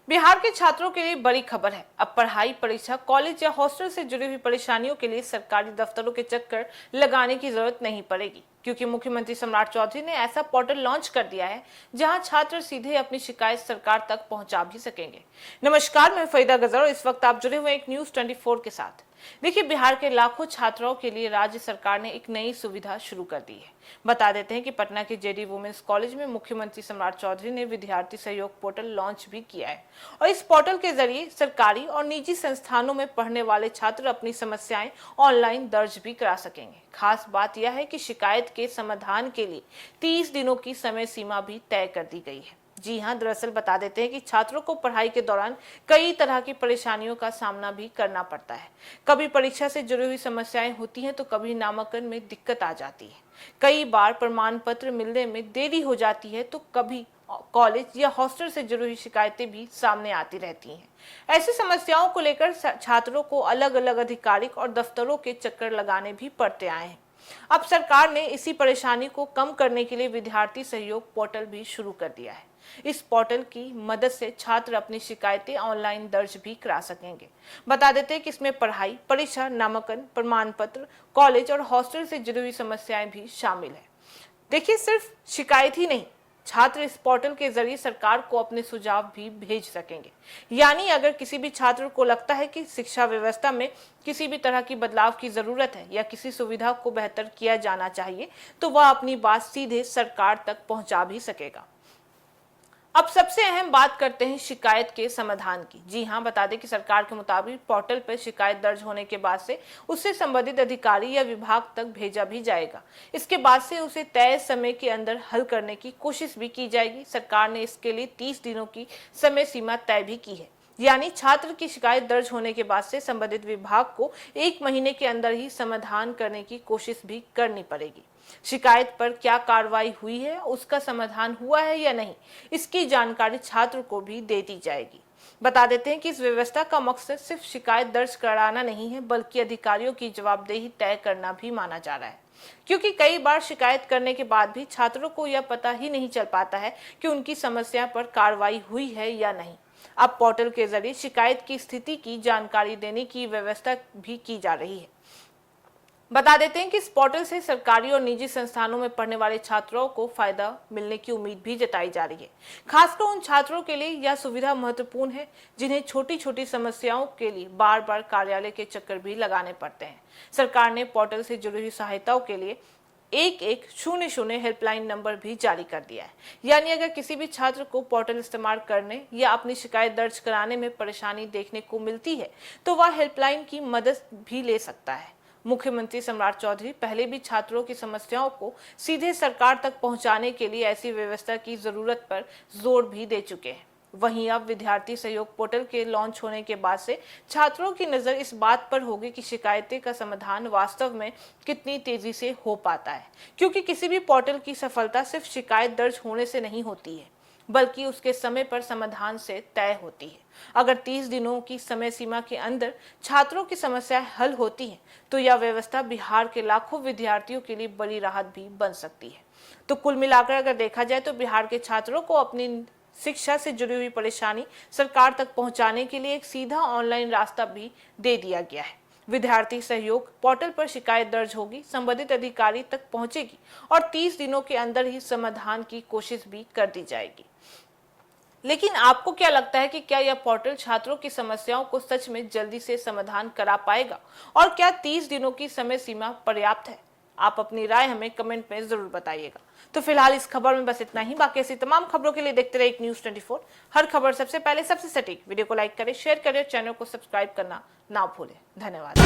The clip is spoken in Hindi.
बिहार के छात्रों के लिए बड़ी खबर है। अब पढ़ाई, परीक्षा, कॉलेज या हॉस्टल से जुड़ी हुई परेशानियों के लिए सरकारी दफ्तरों के चक्कर लगाने की जरूरत नहीं पड़ेगी, क्योंकि मुख्यमंत्री सम्राट चौधरी ने ऐसा पोर्टल लॉन्च कर दिया है जहां छात्र सीधे अपनी शिकायत सरकार तक पहुंचा भी सकेंगे। नमस्कार, मैं फरीदा गजर और इस वक्त आप जुड़े हुए एक न्यूज 24 के साथ। देखिए, बिहार के लाखों छात्राओं के लिए राज्य सरकार ने एक नई सुविधा शुरू कर दी है। बता देते हैं कि पटना के जेडी वुमेन्स कॉलेज में मुख्यमंत्री सम्राट चौधरी ने विद्यार्थी सहयोग पोर्टल लॉन्च भी किया है और इस पोर्टल के जरिए सरकारी और निजी संस्थानों में पढ़ने वाले छात्र अपनी समस्याएं ऑनलाइन दर्ज भी करा सकेंगे। खास बात यह है कि शिकायत के समाधान के लिए 30 दिनों की समय सीमा भी तय कर दी गई है। जी हां, दरअसल बता देते हैं कि छात्रों को पढ़ाई के दौरान कई तरह की परेशानियों का सामना भी करना पड़ता है। कभी परीक्षा से जुड़ी हुई समस्याएं होती हैं तो कभी नामांकन में दिक्कत आ जाती है। कई बार प्रमाण पत्र मिलने में देरी हो जाती है तो कभी कॉलेज या हॉस्टल से जुड़ी हुई शिकायतें भी सामने आती रहती हैं। ऐसी समस्याओं को लेकर छात्रों को अलग अलग आधिकारिक और दफ्तरों के चक्कर लगाने भी पड़ते आए हैं। अब सरकार ने इसी परेशानी को कम करने के लिए विद्यार्थी सहयोग पोर्टल भी शुरू कर दिया है। इस पोर्टल की मदद से छात्र अपनी शिकायतें ऑनलाइन दर्ज भी करा सकेंगे। बता देते हैं कि इसमें पढ़ाई, परीक्षा, नामांकन, प्रमाण पत्र, कॉलेज और हॉस्टल से जुड़ी हुई समस्याएं भी शामिल है। देखिए, सिर्फ शिकायत ही नहीं, छात्र इस पोर्टल के जरिए सरकार को अपने सुझाव भी भेज सकेंगे। यानी अगर किसी भी छात्र को लगता है कि शिक्षा व्यवस्था में किसी भी तरह की बदलाव की जरूरत है या किसी सुविधा को बेहतर किया जाना चाहिए, तो वह अपनी बात सीधे सरकार तक पहुंचा भी सकेगा। अब सबसे अहम बात करते हैं शिकायत के समाधान की। जी हां, बता दें कि सरकार के मुताबिक पोर्टल पर शिकायत दर्ज होने के बाद से उससे संबंधित अधिकारी या विभाग तक भेजा भी जाएगा। इसके बाद से उसे तय समय के अंदर हल करने की कोशिश भी की जाएगी। सरकार ने इसके लिए 30 दिनों की समय सीमा तय भी की है। यानी छात्र की शिकायत दर्ज होने के बाद से संबंधित विभाग को 1 महीने के अंदर ही समाधान करने की कोशिश भी करनी पड़ेगी। शिकायत पर क्या कार्रवाई हुई है, उसका समाधान हुआ है या नहीं, इसकी जानकारी छात्र को भी दे दी जाएगी। बता देते हैं कि इस व्यवस्था का मकसद सिर्फ शिकायत दर्ज कराना नहीं है, बल्कि अधिकारियों की जवाबदेही तय करना भी माना जा रहा है, क्योंकि कई बार शिकायत करने के बाद भी छात्रों को यह पता ही नहीं चल पाता है कि उनकी समस्या पर कार्रवाई हुई है या नहीं। अब पोर्टल के जरिए शिकायत की स्थिति की जानकारी देने की व्यवस्था भी की जा रही है। बता देते हैं कि इस पोर्टल से सरकारी और निजी संस्थानों में पढ़ने वाले छात्रों को फायदा मिलने की उम्मीद भी जताई जा रही है। खासकर उन छात्रों के लिए यह सुविधा महत्वपूर्ण है जिन्हें छोटी छोटी समस्याओं के लिए बार बार कार्यालय के चक्कर भी लगाने पड़ते हैं। सरकार ने पोर्टल से जुड़ी हुई सहायताओं के लिए 1100 हेल्पलाइन नंबर भी जारी कर दिया है। यानी अगर किसी भी छात्र को पोर्टल इस्तेमाल करने या अपनी शिकायत दर्ज कराने में परेशानी देखने को मिलती है तो वह हेल्पलाइन की मदद भी ले सकता है। मुख्यमंत्री सम्राट चौधरी पहले भी छात्रों की समस्याओं को सीधे सरकार तक पहुंचाने के लिए ऐसी व्यवस्था की जरूरत पर जोर भी दे चुके हैं। वहीं अब विद्यार्थी सहयोग पोर्टल के लॉन्च होने के बाद से छात्रों की नजर इस बात पर होगी कि शिकायतें का समाधान वास्तव में कितनी तेजी से हो पाता है, क्योंकि किसी भी पोर्टल की सफलता सिर्फ शिकायत दर्ज होने से नहीं होती है, बल्कि उसके समय पर समाधान से तय होती है। अगर 30 दिनों की समय सीमा के अंदर छात्रों की समस्याएं हल होती हैं, तो यह व्यवस्था बिहार के लाखों विद्यार्थियों के लिए बड़ी राहत भी बन सकती है। तो कुल मिलाकर अगर देखा जाए तो बिहार के छात्रों को अपनी शिक्षा से जुड़ी हुई परेशानी सरकार तक पहुंचाने के लिए एक सीधा ऑनलाइन रास्ता भी दे दिया गया है। विद्यार्थी सहयोग पोर्टल पर शिकायत दर्ज होगी, संबंधित अधिकारी तक पहुंचेगी और 30 दिनों के अंदर ही समाधान की कोशिश भी कर दी जाएगी। लेकिन आपको क्या लगता है कि क्या यह पोर्टल छात्रों की समस्याओं को सच में जल्दी से समाधान करा पाएगा और क्या 30 दिनों की समय सीमा पर्याप्त है? आप अपनी राय हमें कमेंट में जरूर बताइएगा। तो फिलहाल इस खबर में बस इतना ही। बाकी ऐसी तमाम खबरों के लिए देखते रहिए न्यूज 24। हर खबर सबसे पहले, सबसे सटीक। वीडियो को लाइक करें, शेयर करें, चैनल को सब्सक्राइब करना ना भूलें। धन्यवाद।